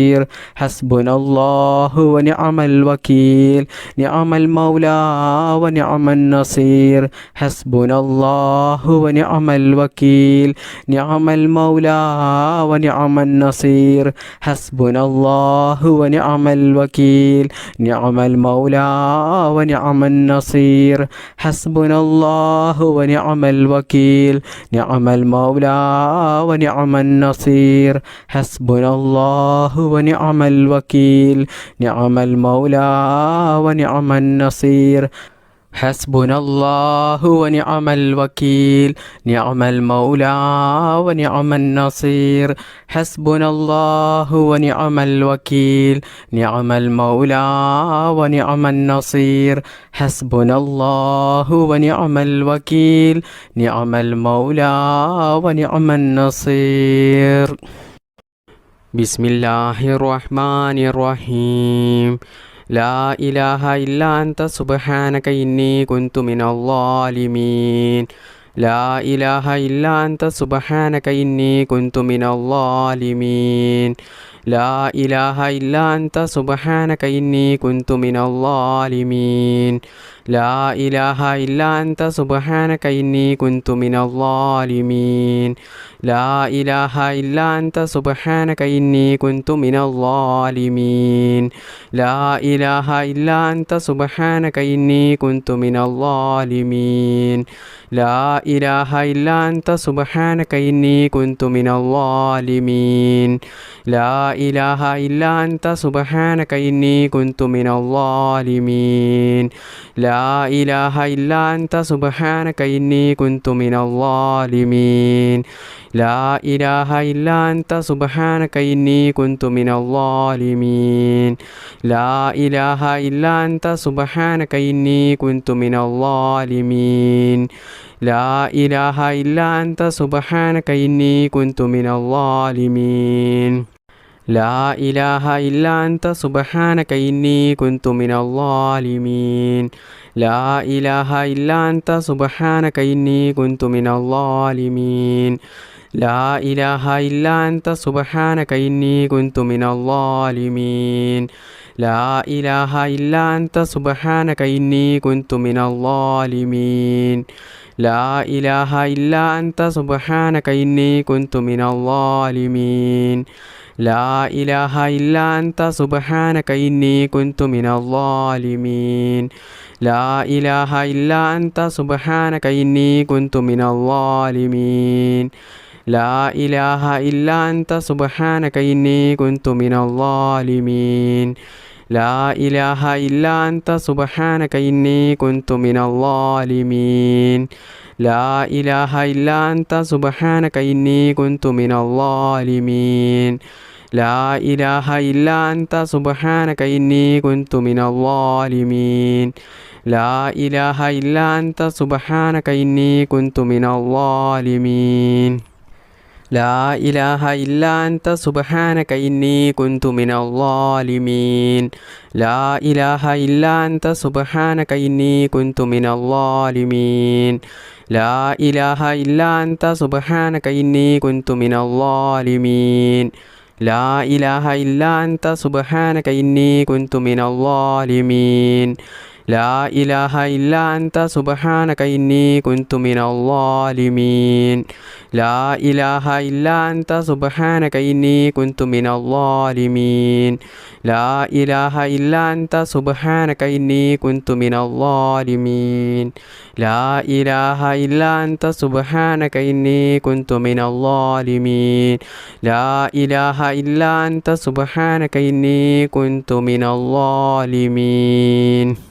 النصير حسبنا الله ونعم الوكيل نعم المولى ونعم النصير حسبنا الله ونعم الوكيل نعم المولى ونعم النصير حسبنا الله ونعم الوكيل نعم المولى ونعم النصير حسبنا الله ونعم الوكيل نعم المولى ونعم النصير حسبنا الله ونعم الوكيل نعم المولى ونعم النصير حسبنا الله ونعم الوكيل نعم المولى ونعم النصير حسبنا الله ونعم الوكيل نعم المولى ونعم النصير حسبنا الله ونعم الوكيل نعم المولى ونعم النصير بسم الله الرحمن الرحيم لا إله إلا أنت سبحانك إني كنت من الظالمين لا إله إلا أنت سبحانك إني كنت من الظالمين لا إله إلا أنت سبحانك إني كنت من الظالمين لا إله إلا أنت سبحانك إني كنت من الظالمين لا إله إلا أنت سبحانك إني كنت من الظالمين لا إله إلا أنت سبحانك إني كنت من الظالمين لا إله إلا أنت سبحانك إني كنت من الظالمين لا إله إلا أنت سبحانك إني كنت من الظالمين لا إله إلا أنت سبحانك إني كنت من الظالمين لا إله إلا أنت سبحانك إني كنت من الظالمين لا إله إلا أنت سبحانك إني كنت من الظالمين لا إله إلا أنت سبحانك إني كنت من الظالمين لا إله إلا أنت سبحانك إني كنت من الظالمين لا إله إلا أنت سبحانك إني كنت من الظالمين لا إله إلا أنت سبحانك إني كنت من الظالمين لا إله إلا أنت سبحانك إني كنت من الظالمين لا إله إلا أنت سبحانك إني كنت من الظالمين لا إله إلا أنت سبحانك إني كنت من الظالمين لا إله إلا أنت سبحانك إني كنت من الظالمين لا إله إلا أنت سبحانك إني كنت من الظالمين لا إله إلا أنت سبحانك إني كنت من الظالمين لا إله إلا أنت سبحانك إني كنت من الظالمين لا إله إلا أنت سبحانك إني كنت من الظالمين لا إله إلا أنت سبحانك إني كنت من الظالمين لا إله إلا أنت سبحانك إني كنت من الظالمين لا إله إلا أنت سبحانك إني كنت من الظالمين لا إله إلا أنت سبحانك إني كنت من الظالمين لا إله إلا أنت سبحانك إني كنت من الظالمين لا إله إلا أنت سبحانك إني كنت من الظالمين لا إله إلا أنت سبحانك إني كنت من الظالمين لا إله إلا أنت سبحانك إني كنت من الظالمين لا إله إلا أنت سبحانك إني كنت من الظالمين لا إله إلا أنت سبحانك إني كنت من الظالمين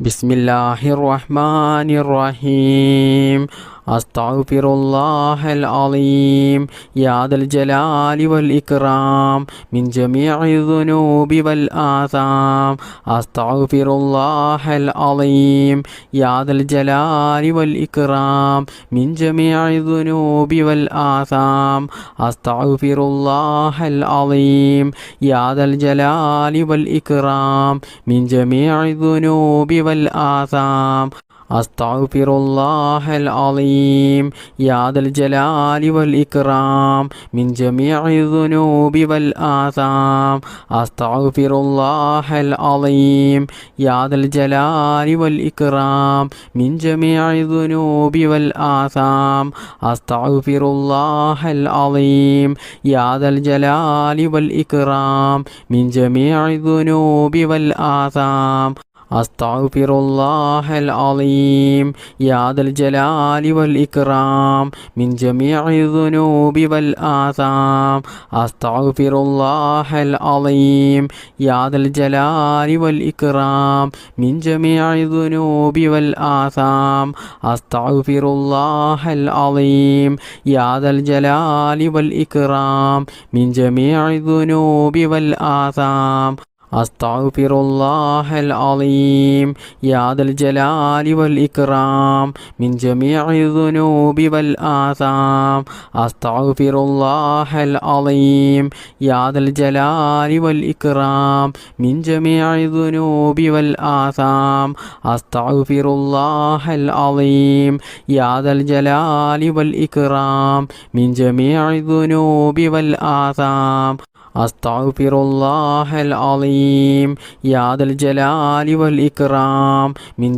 بسم الله الرحمن الرحيم أستغفر الله العظيم يا ذا الجلال والإكرام من جميع الذنوب والآثام أستغفر الله العظيم يا ذا الجلال والإكرام من جميع الذنوب والآثام أستغفر الله العظيم يا ذا الجلال والإكرام من جميع الذنوب والآثام അസ്തഗ്ഫിറുല്ലാഹൽ അലീം യാ ദൽ ജലാലി വൽ ഇക്റാം മിൻ ജമീഇ ദുനൂബി വൽ ആസാം അസ്തഗ്ഫിറുല്ലാഹൽ അലീം യാ ദൽ ജലാലി വൽ ഇക്റാം മിൻ ജമീഇ ദുനൂബി വൽ ആസാം അസ്തഗ്ഫിറുല്ലാഹൽ അലീം യാ ദൽ ജലാലി വൽ ഇക്റാം മിൻ ജമീഇ ദുനൂബി വൽ ആസാം അസ്തഗ്ഫിറുല്ലാഹൽ അലീം യാ ദൽ ജലാലി വൽ ഇക്റാം മിൻ ജമീഇ ദുനൂബി വൽ ആസാം അസ്തഗ്ഫിറുല്ലാഹൽ അലീം യാ ദൽ ജലാലി വൽ ഇക്റാം മിൻ ജമീഇ ദുനൂബി വൽ ആസാം അസ്തഗ്ഫിറുല്ലാഹൽ അലീം യാ ദൽ ജലാലി വൽ ഇക്റാം മിൻ ജമീഇ ദുനൂബി വൽ ആസാം അസ്തഗ്ഫിറുല്ലാഹൽ അലീം യാ ദൽ ജലാലി വൽ ഇക്റാം മിൻ ജമീഇ ദുനൂബി വൽ ആസാം അസ്തഗ്ഫിറുല്ലാഹൽ അലീം യാ ദൽ ജലാലി വൽ ഇക്റാം മിൻ ജമീഇ ദുനൂബി വൽ ആസാം അസ്തഗ്ഫിറുല്ലാഹൽ അലീം യാ ദൽ ജലാലി വൽ ഇക്റാം മിൻ ജമീഇ ദുനൂബി വൽ ആസാം അസ്തഗ്ഫിറുല്ലാഹൽ അലീം യാ ദൽ ജലാലി വൽ ഇക്റാം മിൻ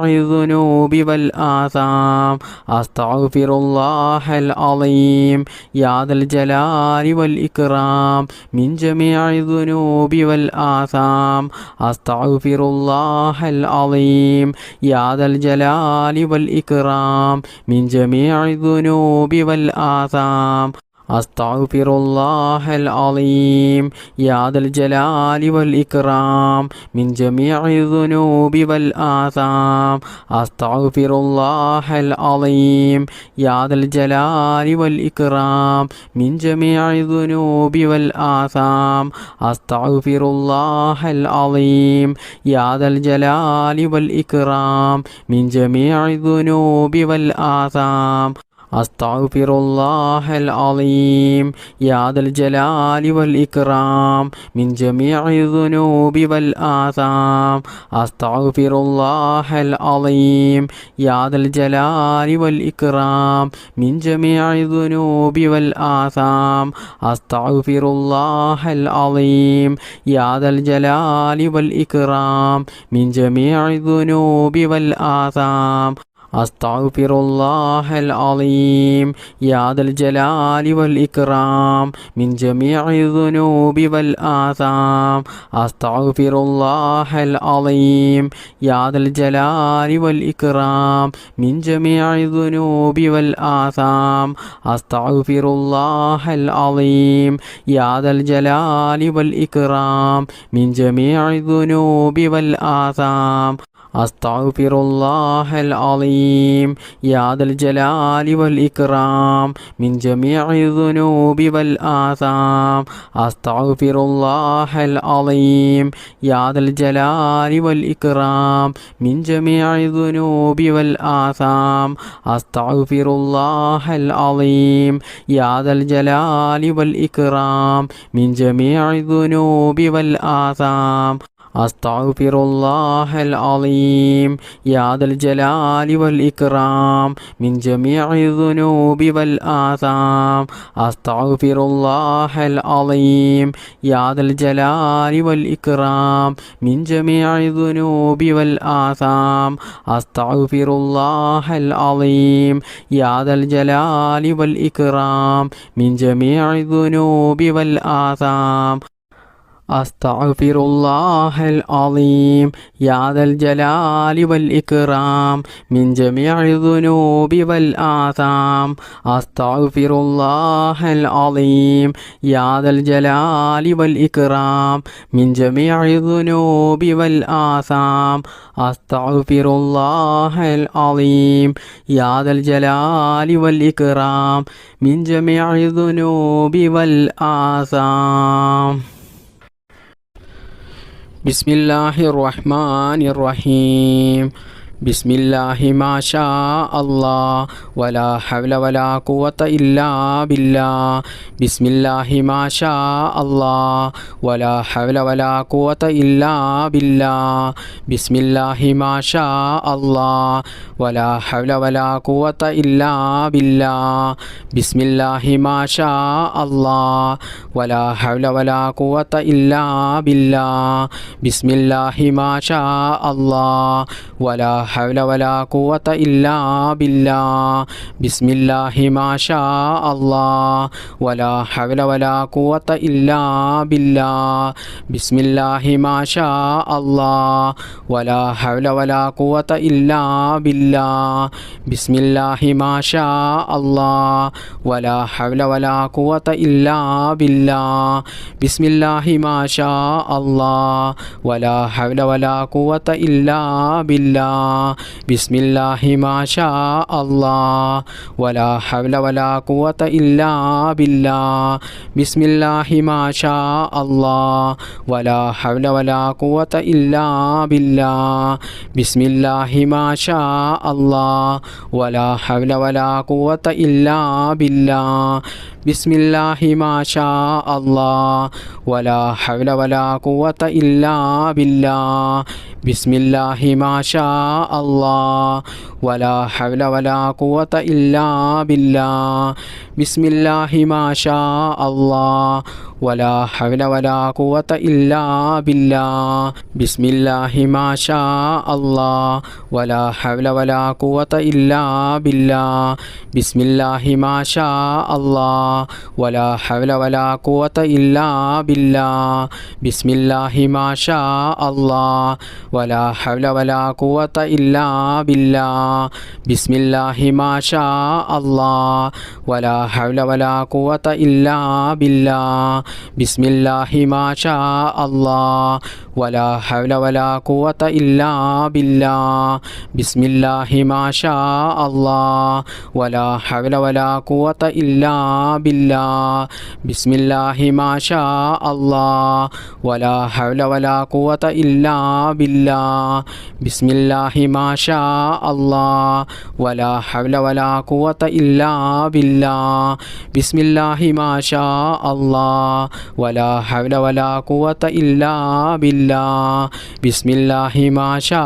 ജമീഇ ദുനൂബി വൽ ആസാം അസ്തഗ്ഫിറുല്ലാഹൽ അലീം യാ ദൽ ജലാലി വൽ ഇക്റാം മിൻ ജമീഇ ദുനൂബി വൽ ആസാം അസ്തഗ്ഫിറുല്ലാഹൽ അലീം യാ ദൽ ജലാലി വൽ ഇക്റാം മിൻ ജമീഇ ദുനൂബി വൽ ആസാം അസ്തഗ്ഫിറുല്ലാഹൽ അലീം യാ ദൽ ജലാലി വൽ ഇക്റാം മിൻ ജമീഇ ദുനൂബി വൽ ആസാം അസ്തഗ്ഫിറുല്ലാഹൽ അലീം യാ ദൽ ജലാലി വൽ ഇക്റാം മിൻ ജമീഇ ദുനൂബി വൽ ആസാം അസ്തഗ്ഫിറുല്ലാഹൽ അലീം യാ ദൽ ജലാലി വൽ ഇക്റാം മിൻ ജമീഇ ദുനൂബി വൽ ആസാം അസ്തഗ്ഫിറുല്ലാഹൽ അലീം യാ ദൽ ജലാലി വൽ ഇക്റാം മിൻ ജമീഇ ദുനൂബി വൽ ആസാം അസ്തഗ്ഫിറുല്ലാഹൽ അലീം യാ ദൽ ജലാലി വൽ ഇക്റാം മിൻ ജമീഇ ദുനൂബി വൽ ആസാം അസ്തഗ്ഫിറുല്ലാഹൽ അലീം യാ ദൽ ജലാലി വൽ ഇക്റാം മിൻ ജമീഇ ദുനൂബി വൽ ആസാം അസ്തഗ്ഫിറുല്ലാഹൽ അലീം യാ ദൽ ജലാലി വൽ ഇക്റാം മിൻ ജമീഇ ദുനൂബി വൽ ആസാം അസ്തഗ്ഫിറുല്ലാഹൽ അലീം യാ ദൽ ജലാലി വൽ ഇക്റാം മിൻ ജമീഇ ദുനൂബി വൽ ആസാം അസ്തഗ്ഫിറുല്ലാഹൽ അലീം യാ ദൽ ജലാലി വൽ ഇക്റാം മിൻ ജമീഇ ദുനൂബി വൽ ആസാം അസ്തഗ്ഫിറുല്ലാഹൽ അലീം യാ ദൽ ജലാലി വൽ ഇക്റാം മിൻ ജമീഇ ദുനൂബി വൽ ആസാം അസ്തഗ്ഫിറുല്ലാഹൽ അലീം യാ ദൽ ജലാലി വൽ ഇക്റാം മിൻ ജമീഇ ദുനൂബി വൽ ആസാം അസ്തഗ്ഫിറുല്ലാഹൽ അലീം യാ ദൽ ജലാലി വൽ ഇക്റാം മിൻ ജമീഇ ദുനൂബി വൽ ആസാം അസ്തഗ്ഫിറുല്ലാഹൽ അലീം യാ ദൽ ജലാലി വൽ ഇക്റാം മിൻ ജമീഇ ദുനൂബി വൽ ആസാം അസ്തഗ്ഫിറുല്ലാഹൽ അലീം യാ ദൽ ജലാലി വൽ ഇക്റാം മിൻ ജമീഇ ദുനൂബി വൽ ആസാം അസ്തഗ്ഫിറുല്ലാഹൽ അലീം യാ ദൽ ജലാലി വൽ ഇക്റാം മിൻ ജമീഇ ദുനൂബി വൽ ആസാം അസ്തഗ്ഫിറുല്ലാഹൽ അലീം യാ ദൽ ജലാലി വൽ ഇക്റാം മിൻ ജമീഇ ദുനൂബി വൽ ആസാം അസ്തഗ്ഫിറുല്ലാഹൽ അലീം യാ ദൽ ജലാലി വൽ ഇക്റാം മിൻ ജമീഇ ദുനൂബി വൽ ആസാം അസ്തഗ്ഫിറുല്ലാഹൽ അലീം യാ ദൽ ജലാലി വൽ ഇക്റാം മിൻ ജമീഇ ദുനൂബി വൽ ആസാം. ബിസ്മില്ലാഹിർ റഹ്മാനിർ റഹീം. ബിസ്മില്ലാഹി മാഷാ അല്ലാഹ് വലാ ഹൗല വലാ ഖുവത ഇല്ലാ ബില്ലാഹ് ബിസ്മില്ലാഹി മാഷാ അല്ലാഹ് വലാ ഹൗല വലാ ഖുവത ഇല്ലാ ബില്ലാഹ് ബിസ്മില്ലാഹി മാഷാ അല്ലാഹ് വലാ ഹൗല വലാ ഖുവത ഇല്ലാ ബില്ലാഹ് ബിസ്മില്ലാഹി മാഷാ അല്ലാഹ് വലാ ഹൗല വലാ ഖുവത ഇല്ലാ ബില്ലാഹ് ബിസ്മില്ലാഹി മാഷാ അല്ലാഹ് വലാ ഹൗല വലാ ഖുവത ഇല്ലാ ബില്ലാഹ് ബിസ്മില്ലാഹി മാഷാ അല്ലാഹ് വലാ ഹൗല വലാ ഖുവത ഇല്ലാ ബില്ലാഹ് ബിസ്മില്ലാഹി മാഷാ അല്ലാഹ് വലാ ഹൗല വലാ ഖുവത ഇല്ലാ ബില്ലാഹ് ബിസ്മില്ലാഹി മാഷാ അല്ലാഹ് വലാ ഹൗല വലാ ഖുവത ഇല്ലാ ബില്ലാഹ് ബിസ്മില്ലാഹി മാഷാ അല്ലാഹ് വലാ ഹൗല വലാ ഖുവത ഇല്ലാ ബില്ലാഹ് ബിസ്മില്ലാഹി മാഷാ അല്ലാഹ് വലാ ഹൗല വലാ ഖുവത ഇല്ലാ ബില്ലാഹ് ബിസ്മില്ലാഹി മാഷാ അല്ലാഹ് വലാ ഹൗല വലാ ഖുവത ഇല്ലാ ബില്ലാഹ് ബിസ്മില്ലാഹി മാഷാ അല്ലാഹ് വലാ ഹൗല വലാ ഖുവത ഇല്ലാ ബില്ലാഹ് ബിസ്മില്ലാഹി മാഷാ അല്ലാഹ് വലാ ഹൗല വലാ ഖുവത ഇല്ലാ ബില്ലാഹ് ബിസ്മില്ലാഹി മാഷാ അല്ലാഹ് വലാ ഹൗല വലാ ഖുവത ഇല്ലാ ബില്ലാഹ് ബിസ്മില്ലാഹി മാഷാ അല്ലാഹ് വലാ ഹൗല വലാ ഖുവത ഇല്ലാ ബില്ലാഹ് ബിസ്മില്ലാഹി മാഷാ അല്ലാഹ് വലാ ഹൗല വലാ ഖുവത ഇല്ലാ ബില്ലാഹ് ബിസ്മില്ലാഹി മാഷാ അല്ലാഹ് വലാ ഹൗല വലാ ഖുവത ഇല്ലാ ബില്ലാഹ് ബിസ്മില്ലാഹി മാഷാ അല്ലാഹ് വലാ ഹൗല വലാ ഖുവത ഇല്ലാ ബില്ലാഹ് ബിസ്മില്ലാഹി മാഷാ അല്ലാഹ് വലാ ഹൗല വലാ ഖുവത ഇല്ലാ ബില്ലാഹ് ബിസ്മില്ലാഹി മാഷാ അല്ലാഹ് വലാ ഹൗല വലാ ഖുവത ഇല്ലാ ബില്ലാഹ് ബിസ്മില്ലാഹി മാഷാ അല്ലാഹ് വലാ ഹൗല വലാ ഖുവത ഇല്ലാ ബില്ലാഹ് ബിസ്മില്ലാഹി മാഷാ അല്ലാഹ് വലാ ഹൗല വലാ ഖുവത ഇല്ലാ ബില്ലാഹ് ബിസ്മില്ലാഹി മാഷാ അല്ലാഹ് വലാ ഹൗല വലാ ഖുവത ഇല്ലാ ബില്ലാഹ് ബിസ്മില്ലാഹി മാഷാ അല്ലാഹ് വലാ ഹൗല വലാ ഖുവത ഇല്ലാ ബില്ലാഹ് ബിസ്മില്ലാഹി മാഷാ അല്ലാഹ് വലാ ഹൗല വലാ ഖുവത ഇല്ലാ ബില്ലാഹ് ബിസ്മില്ലാഹി മാഷാ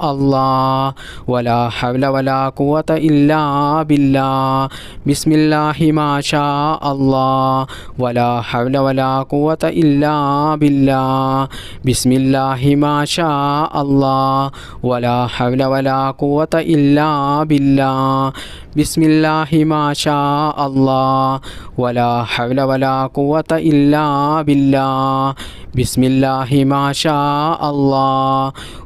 അല്ലാഹ് വലാ ഹൗല വലാ ഖുവത ഇല്ലാ ബില്ലാഹ് ബിസ്മില്ലാഹി മാഷാ അല്ലാഹ് വലാ ഹൗല വലാ ഖുവത ഇല്ലാ ബില്ലാഹ് ബിസ്മില്ലാഹി മാഷാ അല്ലാഹ് വലാ ഹൗല വലാ ഖുവത ഇല്ലാ ബില്ലാഹ് ബിസ്മില്ലാഹി മാഷാ അല്ലാഹ് വലാ ഹൗല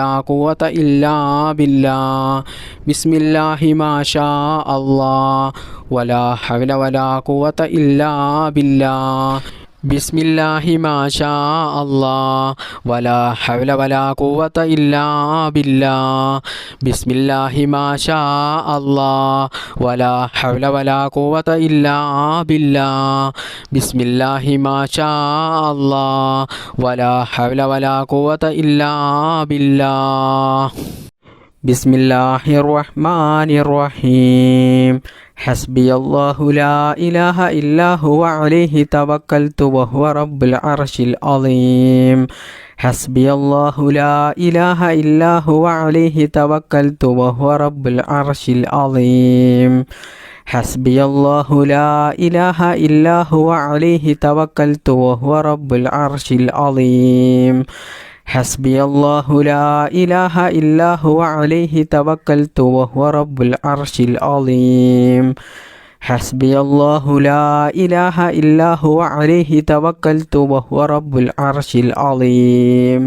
വലാ ഖുവത ഇല്ലാ ബില്ലാഹ് ബിസ്മില്ലാഹി മാഷാ അല്ലാഹ് വലാ ഹൗല വലാ ഖുവത ഇല്ലാ ബില്ലാഹ് ബിസ്മില്ലാഹി മാഷാ അല്ലാഹ് വലാ ഹൗല വലാ ഖുവത ഇല്ലാ ബില്ലാഹ് ബിസ്മില്ലാഹി മാഷാ അല്ലാഹ് വലാ ഹൗല വലാ ഖുവത ഇല്ലാ ബില്ലാഹ് ബിസ്മില്ലാഹി മാഷാ അല്ലാഹ് വലാ ഹൗല വലാ ഖുവത ഇല്ലാ ബില്ലാഹ് ബിസ്മില്ലാഹിർ റഹ്മാനിർ റഹീം ഹസ്ബി അല്ലാഹു ലാ ഇലാഹ ഇല്ലാ ഹുവ അലൈഹി തവക്കൽതു വഹുവ റബ്ബുൽ അർശിൽ അളീം ഹസ്ബി അല്ലാഹു ലാ ഇലാഹ ഇല്ലാ ഹുവ അലൈഹി തവക്കൽതു വഹുവ റബ്ബുൽ അർശിൽ അളീം ഹസ്ബി അല്ലാഹു ലാ ഇലാഹ ഇല്ലാ ഹുവ അലൈഹി തവക്കൽതു വഹുവ റബ്ബുൽ അർശിൽ അളീം ഹസ്ബി അല്ലാഹു ലാ ഇലാഹ ഇല്ലാ ഹുവ അലൈഹി തവക്കൽതു വഹുവ റബ്ബുൽ അർശിൽ അളീം ഹസ്ബി അല്ലാഹു ലാ ഇലാഹ ഇല്ലാ ഹുവ അലൈഹി തവക്കൽതു വഹുവ റബ്ബുൽ അർശിൽ അളീം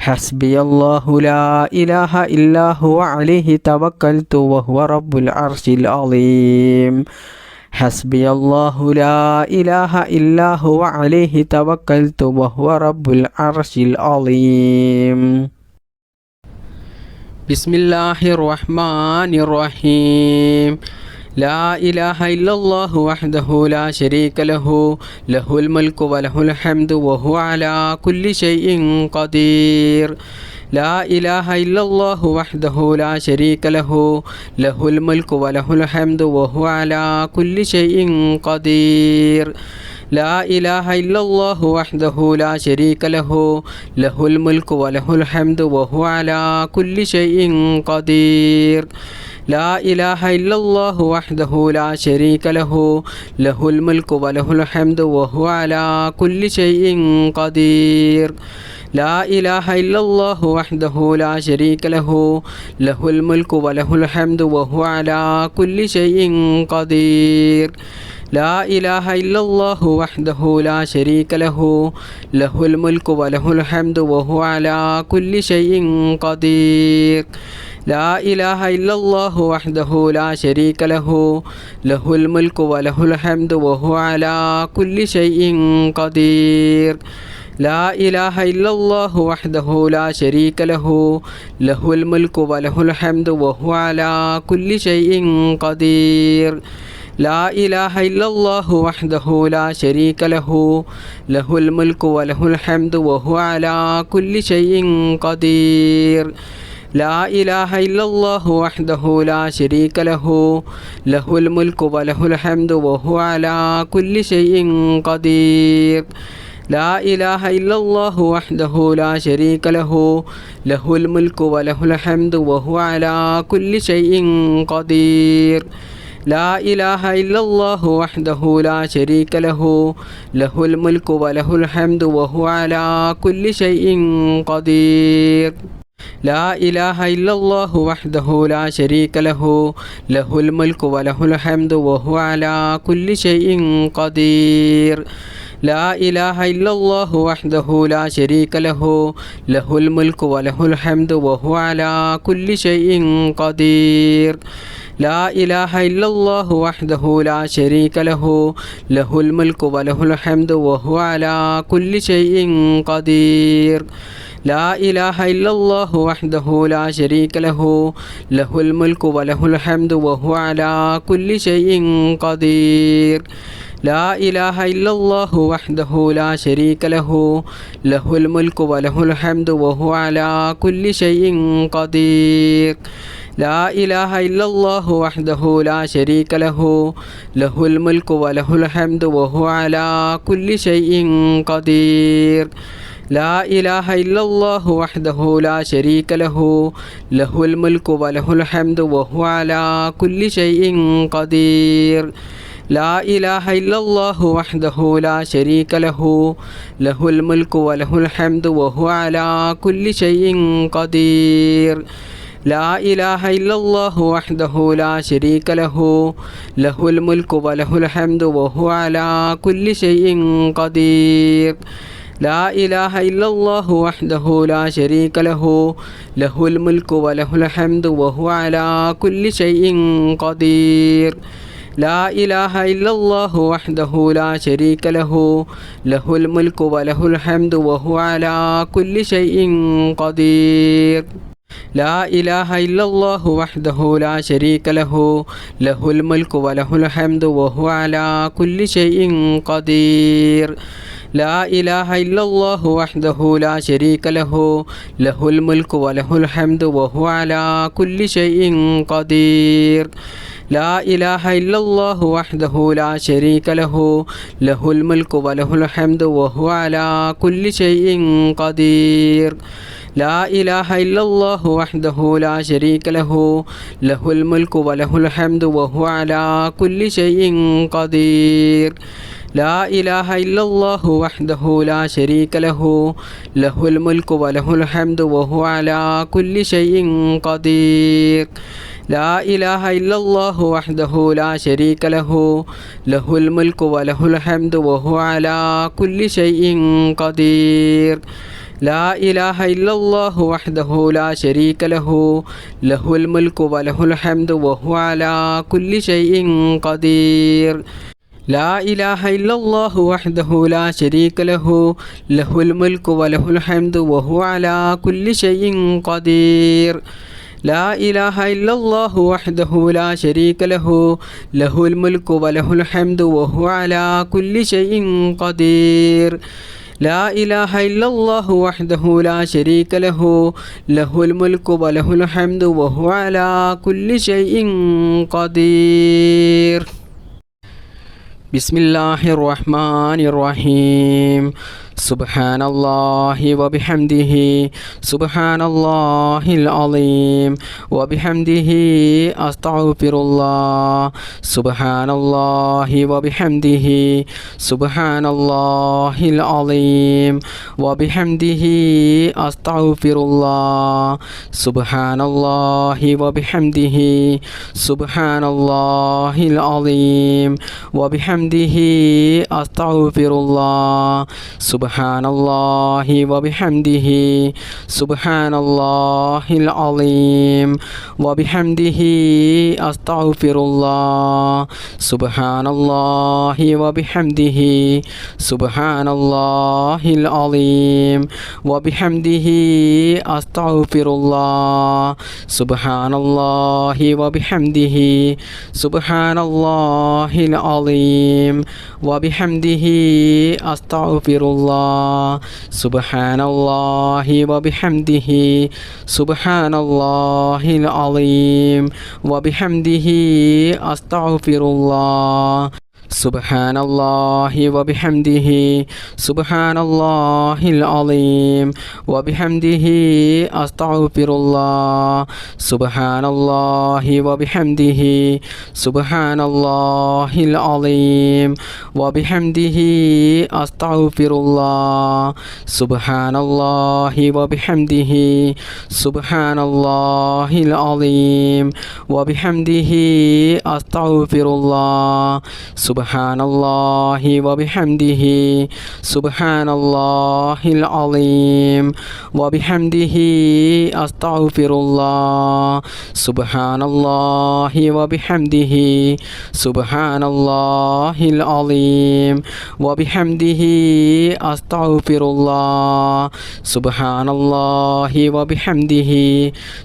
ഹസ്ബി അല്ലാഹു ലാ ഇലാഹ ഇല്ലാ ഹുവ അലൈഹി തവക്കൽതു വഹുവ റബ്ബുൽ അർശിൽ അളീം ഹസ്ബി അല്ലാഹു ലാ ഇലാഹ ഇല്ലാ ഹുവ അലൈഹി തവക്കൽതു വഹുവ റബ്ബുൽ അർശിൽ അളീം ബിസ്മില്ലാഹിർ റഹ്മാനിർ റഹീം لا إله إلا الله وحده لا شريك له له الملك وله الحمد وهو على كل شيء قدير لا إله إلا الله وحده لا شريك له له الملك وله الحمد وهو على كل شيء قدير لا إله إلا الله وحده لا شريك له له الملك وله الحمد وهو على كل شيء قدير لا إله إلا الله وحده لا شريك له له الملك وله الحمد وهو على كل شيء قدير لا إله إلا الله وحده لا شريك له له الملك وله الحمد وهو على كل شيء قدير لا إله إلا الله وحده لا شريك له له الملك وله الحمد وهو على كل شيء قدير لا إله إلا الله وحده لا شريك له له الملك وله الحمد وهو على كل شيء قدير لا إله إلا الله وحده لا شريك له له الملك وله الحمد وهو على كل شيء قدير لا إله إلا الله وحده لا شريك له له الملك وله الحمد وهو على كل شيء قدير لا إله إلا الله وحده لا شريك له له الملك وله الحمد وهو على كل شيء قدير لا إله إلا الله وحده لا شريك له له الملك وله الحمد وهو على كل شيء قدير لا إله إلا الله وحده لا شريك له له الملك وله الحمد وهو على كل شيء قدير لا إله إلا الله وحده لا شريك له له الملك وله الحمد وهو على كل شيء قدير لا إله إلا الله وحده لا شريك له له الملك وله الحمد وهو على كل شيء قدير لا إله إلا الله وحده لا شريك له له الملك وله الحمد وهو على كل شيء قدير لا إله إلا الله وحده لا شريك له له الملك وله الحمد وهو على كل شيء قدير لا إله إلا الله وحده لا شريك له له الملك وله الحمد وهو على كل شيء قدير لا إله إلا الله وحده لا شريك له له الملك وله الحمد وهو على كل شيء قدير لا إله إلا الله وحده لا شريك له له الملك وله الحمد وهو على كل شيء قدير لا إله إلا الله وحده لا شريك له له الملك وله الحمد وهو على كل شيء قدير لا إله إلا الله وحده لا شريك له له الملك وله الحمد وهو على كل شيء قدير لا إله إلا الله وحده لا شريك له له الملك وله الحمد وهو على كل شيء قدير لا إله إلا الله وحده لا شريك له له الملك وله الحمد وهو على كل شيء قدير لا إله إلا الله وحده لا شريك له له الملك وله الحمد وهو على كل شيء قدير لا إله إلا الله وحده لا شريك له له الملك وله الحمد وهو على كل شيء قدير لا إله إلا الله وحده لا شريك له له الملك وله الحمد وهو على كل شيء قدير لا إله إلا الله وحده لا شريك له له الملك وله الحمد وهو على كل شيء قدير لا إله إلا الله وحده لا شريك له له الملك وله الحمد وهو على كل شيء قدير لا إله إلا الله وحده لا شريك له له الملك وله الحمد وهو على كل شيء قدير لا إله إلا الله وحده لا شريك له له الملك وله الحمد وهو على كل شيء قدير لا إله إلا الله وحده لا شريك له له الملك وله الحمد وهو على كل شيء قدير لا إله إلا الله وحده لا شريك له له الملك وله الحمد وهو على كل شيء قدير لا إله إلا الله وحده لا شريك له له الملك وله الحمد وهو على كل شيء قدير بسم الله الرحمن الرحيم سبحان الله وبحمده سبحان الله العظيم وبحمده أستغفر الله سبحان الله وبحمده سبحان الله العظيم وبحمده أستغفر الله سبحان الله وبحمده سبحان الله العظيم وبحمده أستغفر الله سبحان الله وبحمده سبحان الله العظيم وبحمده أستغفر الله سبحان الله وبحمده سبحان الله العظيم وبحمده أستغفر الله سبحان الله وبحمده سبحان الله العظيم وبحمده أستغفر الله سبحان الله وبحمده سبحان الله العظيم وبحمده أستغفر الله سبحان الله وبحمده سبحان الله العظيم وبحمده أستغفر الله سبحان الله وبحمده سبحان الله العظيم وبحمده أستغفر الله سبحان الله وبحمده سبحان الله العظيم وبحمده أستغفر الله سبحان الله وبحمده سبحان الله العظيم وبحمده أستغفر الله سبحان الله وبحمده سبحان الله العظيم وبحمده أستغفر الله سبحان الله وبحمده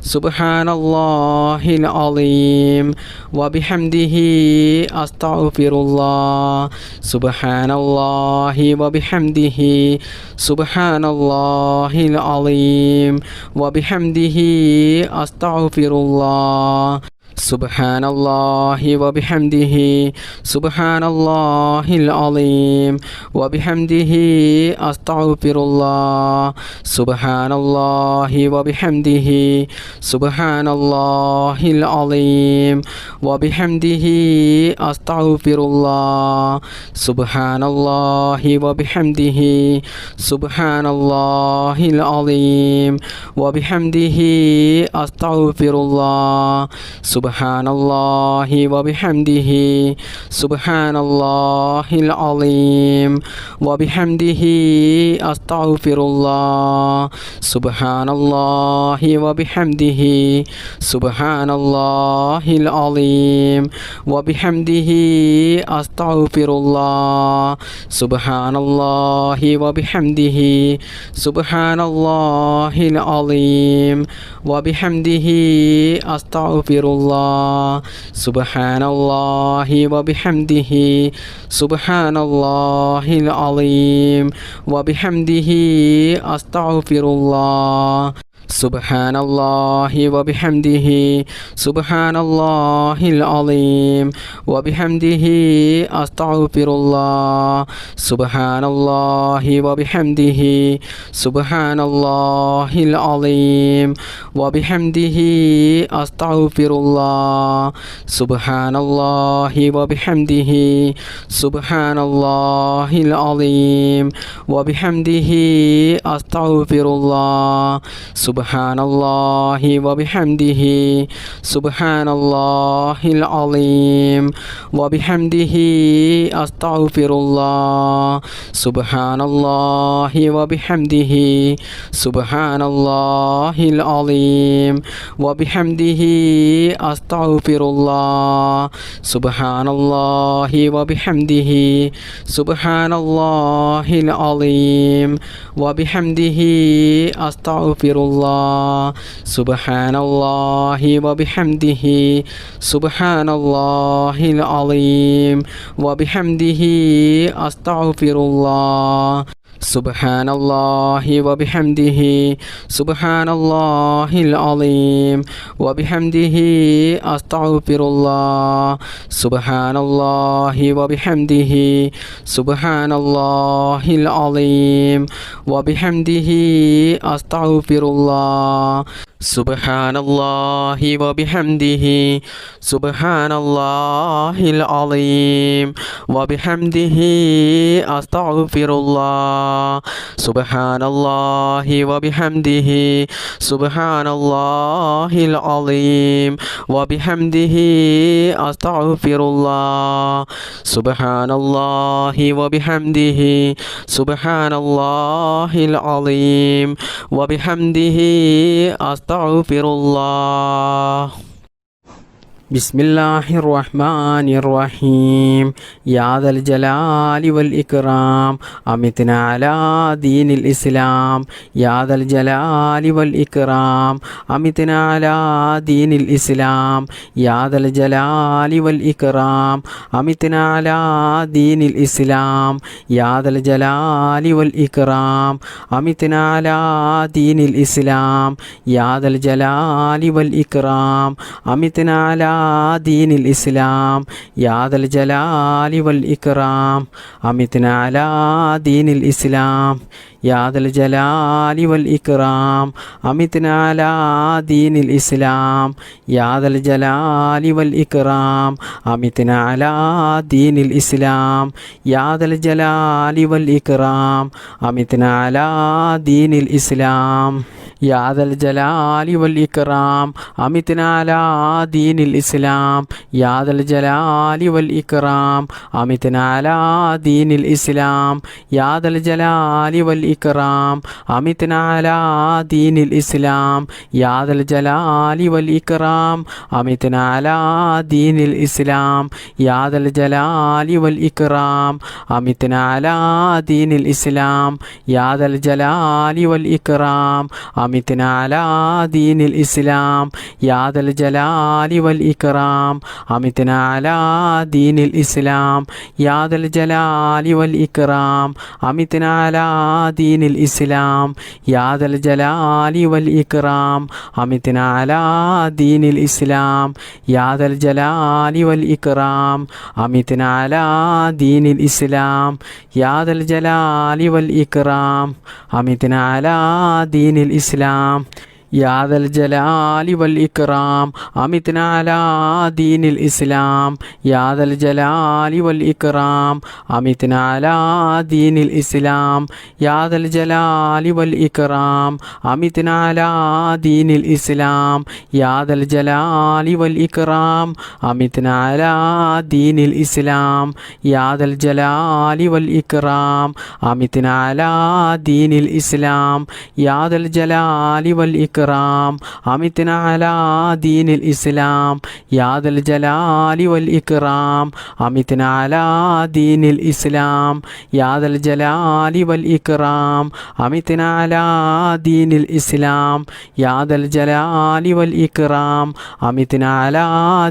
سبحان الله العظيم وبحمده أستغفر الله سبحان الله وبحمده سبحان الله العظيم وبحمده أستغفر الله سبحان الله وبحمده سبحان الله العظيم وبحمده أستغفر الله سبحان الله وبحمده سبحان الله العظيم وبحمده أستغفر الله سبحان الله وبحمده سبحان الله العظيم وبحمده أستغفر الله سبحان الله وبحمده سبحان الله العظيم وبحمده أستغفر الله سبحان الله وبحمده سبحان الله العظيم وبحمده أستغفر الله سبحان الله وبحمده سبحان الله العظيم وبحمده أستغفر الله سبحان الله وبحمده سبحان الله العظيم وبحمده أستغفر الله سبحان الله وبحمده سبحان الله العظيم وبحمده أستغفر الله سبحان الله وبحمده سبحان الله العظيم وبحمده أستغفر الله سبحان الله وبحمده سبحان الله العظيم وبحمده أستغفر الله سبحان الله وبحمده سبحان الله العظيم وبحمده أستغفر الله سبحان الله وبحمده سبحان الله العظيم وبحمده أستغفر الله سبحان الله وبحمده سبحان الله العظيم وبحمده أستغفر الله الله سبحان الله وبحمده سبحان الله العظيم وبحمده أستغفر الله سبحان الله وبحمده سبحان الله العظيم وبحمده أستغفر الله سبحان الله وبحمده سبحان الله العظيم وبحمده أستغفر الله سبحان الله وبحمده سبحان الله العظيم وبحمده أستغفر الله سبحان الله وبحمده سبحان الله العظيم وبحمده أستغفر الله سبحان الله وبحمده سبحان الله العظيم وبحمده أستغفر الله بسم الله الرحمن الرحيم يا ذا الجلال والإكرام أمتنا على دين الإسلام يا ذا الجلال والإكرام أمتنا على دين الإسلام يا ذا الجلال والإكرام أمتنا على دين الإسلام يا ذا الجلال والإكرام أمتنا على دين الإسلام يا ذا الجلال والإكرام أمتنا على دين الإسلام يا ذا الجلال والإكرام أمتنا على دين الإسلام يا ذا الجلال والإكرام أمتنا على دين الإسلام يا ذا الجلال والإكرام أمتنا على دين الإسلام يا ذا الجلال والإكرام أمتنا على دين الإسلام يا ذا الجلال والإكرام أمتنا على دين الإسلام يا ذا الجلال والإكرام أمتنا على دين الإسلام يا ذا الجلال والإكرام أمتنا على دين الإسلام يا ذا الجلال والإكرام أمتنا على دين الإسلام يا ذا الجلال والإكرام أمتنا على دين الإسلام يا ذا الجلال والإكرام أمتنا على دين الإسلام يا ذا الجلال والإكرام أمتنا على دين الإسلام يا ذا الجلال والإكرام أمتنا على دين الإسلام يا ذا الجلال والإكرام أمتنا على دين الإسلام يا ذا الجلال والإكرام أمتنا على دين الإسلام يا ذا الجلال والإكرام أمتنا على دين الإسلام يا ذا الجلال والإكرام أمتنا على دين الإسلام يا ذا الجلال والإكرام أمتنا على دين الإسلام يا ذا الجلال والإكرام أمتنا على دين الإسلام يا ذا الجلال والإكرام أمتنا على دين الإسلام يا ذا الجلال والإكرام أمتنا على دين الإسلام يا ذا الجلال والإكرام أمتنا على دين الإسلام يا ذا الجلال والإكرام أمتنا على دين الإسلام يا ذا الجلال والإكرام أمتنا على دين الإسلام يا ذا الجلال والإكرام أمتنا على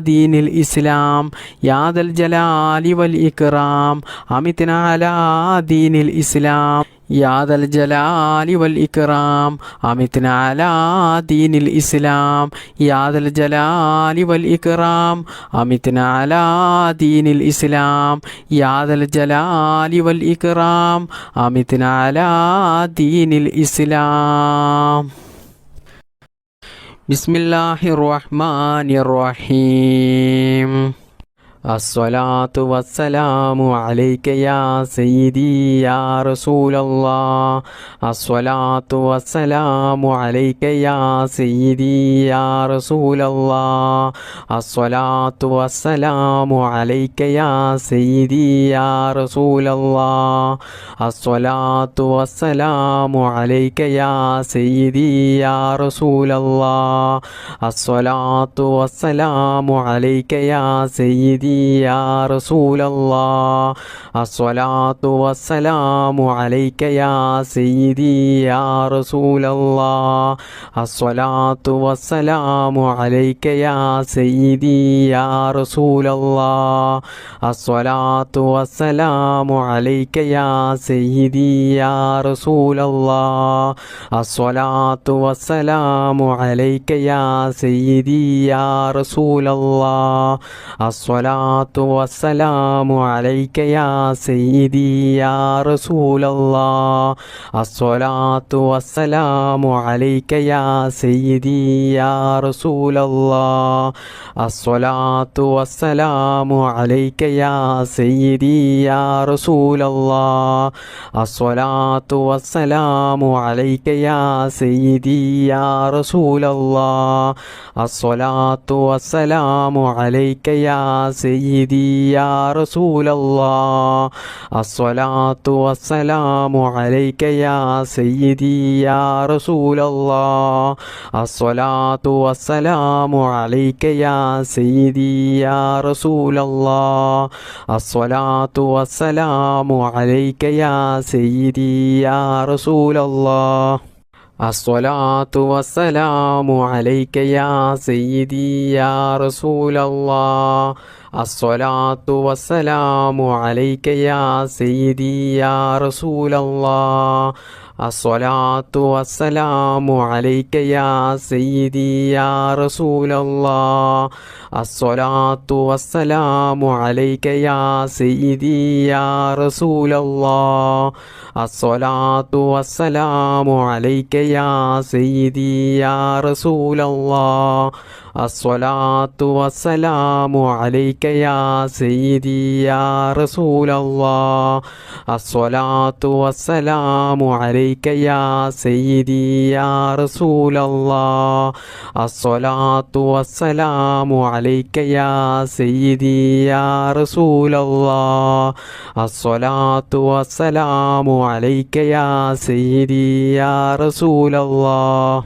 دين الإسلام يا ذا الجلال والإكرام أمتنا على دين الإسلام يا ذا الجلال والإكرام أمتنا على دين الإسلام يا ذا الجلال والإكرام أمتنا على دين الإسلام يا ذا الجلال والإكرام أمتنا على دين الإسلام بسم الله الرحمن الرحيم الصلاة والسلام عليك يا سيدي يا رسول الله الصلاة والسلام عليك يا سيدي يا رسول الله الصلاة والسلام عليك يا سيدي يا رسول الله الصلاة والسلام عليك يا سيدي يا رسول الله الصلاة والسلام عليك يا سيدي سيدي يا رسول الله الصلاة والسلام عليك يا سيدي يا رسول الله الصلاة والسلام عليك يا سيدي يا رسول الله الصلاة والسلام عليك يا سيدي يا رسول الله الصلاة والسلام عليك يا سيدي يا رسول الله الصلاة والسلام عليك يا سيدي يا رسول الله الصلاة والسلام عليك يا سيدي يا رسول الله الصلاة والسلام عليك يا سيدي يا رسول الله الصلاة والسلام عليك يا سيدي يا رسول الله الصلاة والسلام عليك يا سيدي يا رسول الله الصلاة والسلام عليك يا سيدي يا رسول الله الصلاة والسلام عليك يا سيدي يا رسول الله الصلاة والسلام عليك يا سيدي يا رسول الله الصلاة والسلام عليك يا سيدي يا رسول الله الصلاة والسلام عليك يا سيدي يا رسول الله الصلاة والسلام عليك يا سيدي يا رسول الله الصلاة والسلام عليك يا سيدي يا رسول الله الصلاة والسلام عليك يا سيدي يا رسول الله الصلاة والسلام عليك يا سيدي يا رسول الله الصلاة والسلام عليك يا سيدي يا رسول الله الصلاة والسلام عليك يا سيدي يا رسول الله الصلاة والسلام عليك يا سيدي يا رسول الله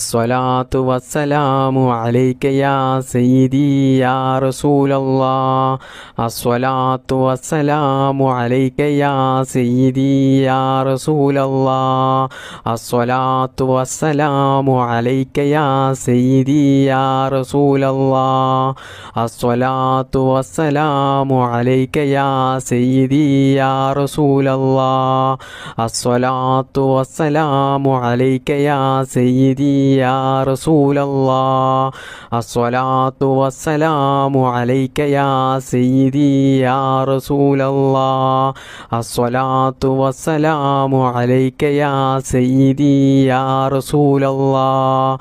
الصلاة والسلام عليك يا سيدي يا رسول الله الصلاة والسلام عليك يا سيدي يا رسول الله الصلاة والسلام عليك يا سيدي يا رسول الله الصلاة والسلام عليك يا سيدي يا رسول الله الصلاة والسلام عليك يا سيدي يا رسول الله الصلاة والسلام عليك يا سيدي يا رسول الله الصلاة والسلام عليك يا سيدي يا رسول الله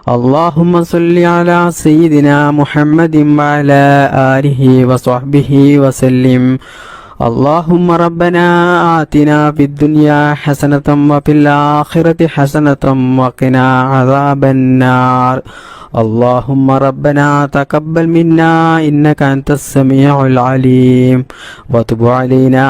اللهم صل على سيدنا محمد وعلى آله وصحبه وسلم اللهم ربنا آتنا في الدنيا حسنة وفي الآخرة حسنة وقنا عذاب النار اللهم ربنا تقبل منا إنك أنت السميع العليم وتب علينا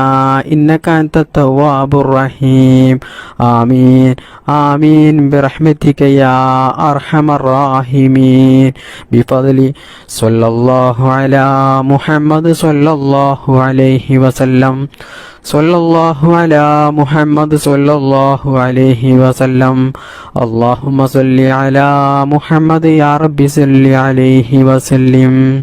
إنك أنت التواب الرحيم آمين آمين برحمتك يا أرحم الراحمين بفضل صلى الله على محمد صلى الله عليه وسلم صلى الله على محمد صلى الله عليه وسلم اللهم صل على محمد يا رب صل عليه وسلم